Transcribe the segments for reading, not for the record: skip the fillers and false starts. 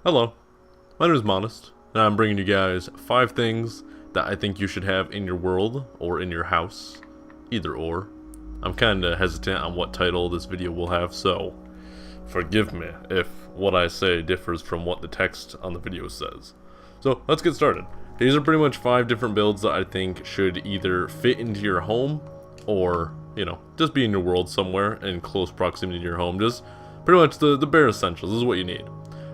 Hello, my name is Modest, and I'm bringing you guys 5 things that I think you should have in your world or in your house. Either or. I'm kinda hesitant on what title this video will have, so forgive me if what I say differs from what the text on the video says. So let's get started. These are pretty much 5 different builds that I think should either fit into your home or, just be in your world somewhere in close proximity to your home. Just pretty much the bare essentials. This is what you need.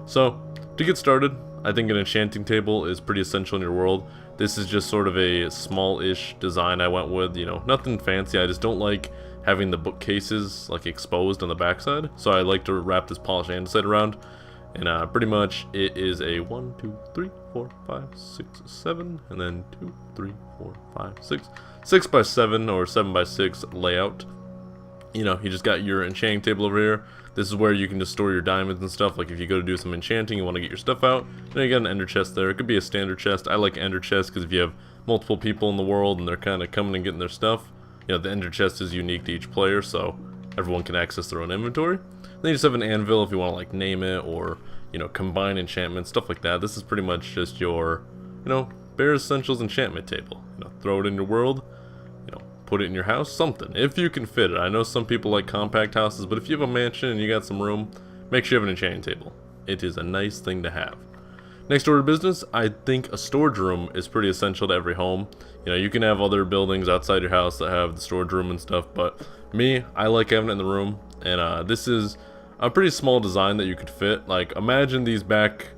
So, to get started, I think an enchanting table is pretty essential in your world. This is just sort of a small-ish design I went with, nothing fancy. I just don't like having the bookcases like exposed on the backside, so I like to wrap this polished andesite around. And pretty much it is a 1, 2, 3, 4, 5, 6, 7, and then 2, 3, 4, 5, 6, 6 by 7 or 7 by 6 layout. You just got your enchanting table over here. This is where you can just store your diamonds and stuff. Like if you go to do some enchanting, you want to get your stuff out. Then you got an ender chest there. It could be a standard chest. I like ender chests because if you have multiple people in the world and they're kind of coming and getting their stuff, the ender chest is unique to each player, so everyone can access their own inventory. Then you just have an anvil if you want to like name it or combine enchantments, stuff like that. This is pretty much just your bare essentials enchantment table. Throw it in your world. Put it in your house, something, if you can fit it. I know some people like compact houses, but if you have a mansion and you got some room, make sure you have an enchanting table. It is a nice thing to have. Next order of business, I think a storage room is pretty essential to every home. You can have other buildings outside your house that have the storage room and stuff, but me, I like having it in the room, and this is a pretty small design that you could fit. Like, imagine these back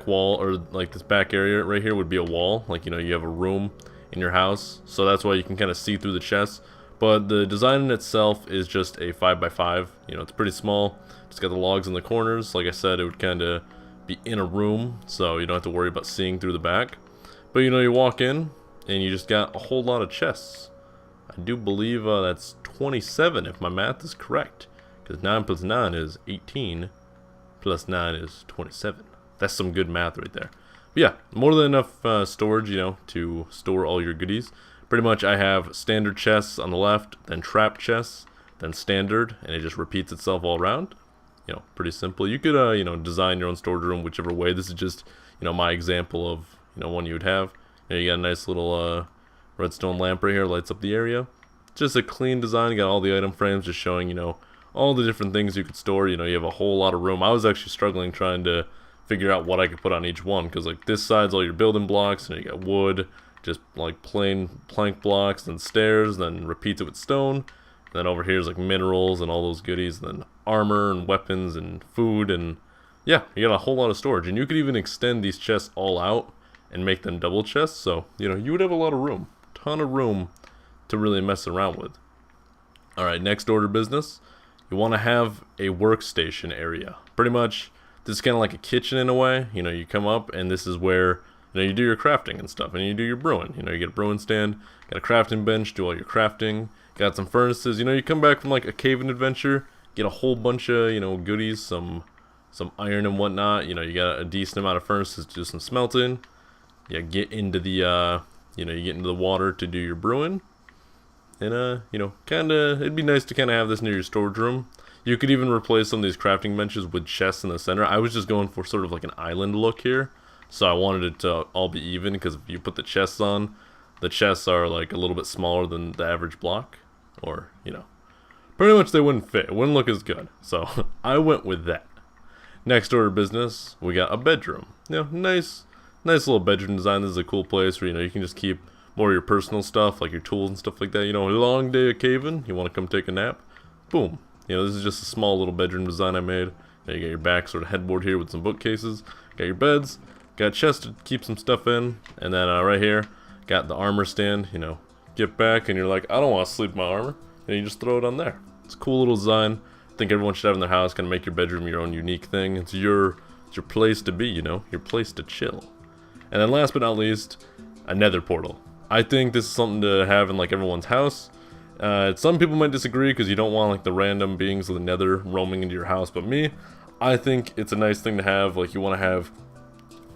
wall, or like this back area right here would be a wall. Like, you have a room in your house, so that's why you can kind of see through the chest. But the design in itself is just a 5x5. It's pretty small. Just got the logs in the corners. Like I said, it would kind of be in a room, so you don't have to worry about seeing through the back. But you walk in and you just got a whole lot of chests. I do believe that's 27 if my math is correct, because 9 plus 9 is 18 plus 9 is 27. That's some good math right there. But yeah, more than enough storage, to store all your goodies. Pretty much I have standard chests on the left, then trap chests, then standard, and it just repeats itself all around. Pretty simple. You could, design your own storage room whichever way. This is just, my example of, one you would have. You got a nice little redstone lamp right here, lights up the area. Just a clean design. You got all the item frames just showing, all the different things you could store. You have a whole lot of room. I was actually struggling trying to figure out what I could put on each one, because like this side's all your building blocks, and you got wood, just like plain plank blocks, then stairs, then repeats it with stone, and then over here's like minerals and all those goodies, and then armor and weapons and food, and yeah, you got a whole lot of storage. And you could even extend these chests all out and make them double chests, so you would have a lot of room, ton of room to really mess around with. Alright, next order of business, you want to have a workstation area. Pretty much this is kind of like a kitchen in a way. You come up and this is where you do your crafting and stuff, and you do your brewing. You get a brewing stand, got a crafting bench, do all your crafting, got some furnaces. You come back from like a caving adventure, get a whole bunch of goodies, some iron and whatnot. You got a decent amount of furnaces to do some smelting. You get into the you get into the water to do your brewing, and it'd be nice to kind of have this near your storage room. You could even replace some of these crafting benches with chests in the center. I was just going for sort of like an island look here, so I wanted it to all be even, because if you put the chests on, the chests are like a little bit smaller than the average block, or pretty much they wouldn't fit. It wouldn't look as good, so I went with that. Next order of business, we got a bedroom. Nice little bedroom design. This is a cool place where you can just keep more of your personal stuff, like your tools and stuff like that. A long day of caving, you want to come take a nap, boom. This is just a small little bedroom design I made. You got your back sort of headboard here with some bookcases. Got your beds. Got a chest to keep some stuff in. And then right here, got the armor stand. Get back and you're like, I don't want to sleep in my armor. And you just throw it on there. It's a cool little design. I think everyone should have in their house. Kind of make your bedroom your own unique thing. It's your place to be, your place to chill. And then last but not least, a Nether Portal. I think this is something to have in like everyone's house. Some people might disagree because you don't want like the random beings of the Nether roaming into your house, but me, I think it's a nice thing to have. Like, you want to have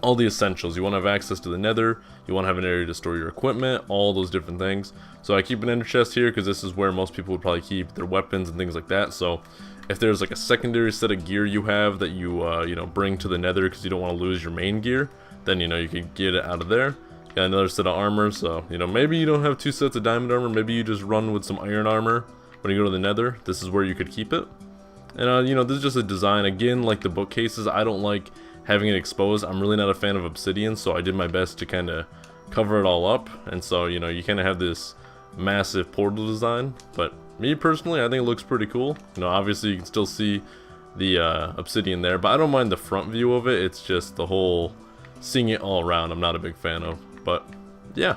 all the essentials. You want to have access to the nether, you want to have an area to store your equipment, all those different things. So I keep an ender chest here because this is where most people would probably keep their weapons and things like that. So if there's like a secondary set of gear you have that you you know, bring to the nether because you don't want to lose your main gear, then you know, you can get it out of there. Got another set of armor, so you know, maybe you don't have 2 sets of diamond armor, maybe you just run with some iron armor when you go to the nether. This is where you could keep it. And you know, this is just a design. Again, like the bookcases, I don't like having it exposed. I'm really not a fan of obsidian, so I did my best to kind of cover it all up. And so, you know, you kind of have this massive portal design. But me personally, I think it looks pretty cool. You know, obviously you can still see the obsidian there, but I don't mind the front view of it. It's just the whole seeing it all around I'm not a big fan of. But yeah,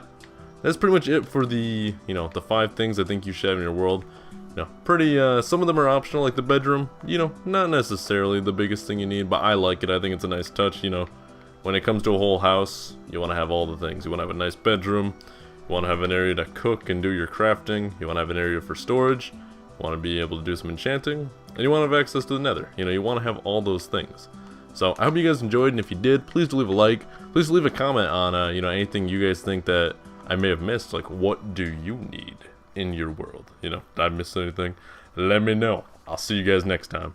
that's pretty much it for the, you know, the 5 things I think you should have in your world. You know, pretty, some of them are optional, like the bedroom, you know, not necessarily the biggest thing you need, but I like it. I think it's a nice touch, you know. When it comes to a whole house, you want to have all the things. You want to have a nice bedroom, you want to have an area to cook and do your crafting, you want to have an area for storage, you want to be able to do some enchanting, and you want to have access to the nether. You know, you want to have all those things. So, I hope you guys enjoyed, and if you did, please do leave a like. Please leave a comment on, you know, anything you guys think that I may have missed. Like, what do you need in your world? You know, did I miss anything? Let me know. I'll see you guys next time.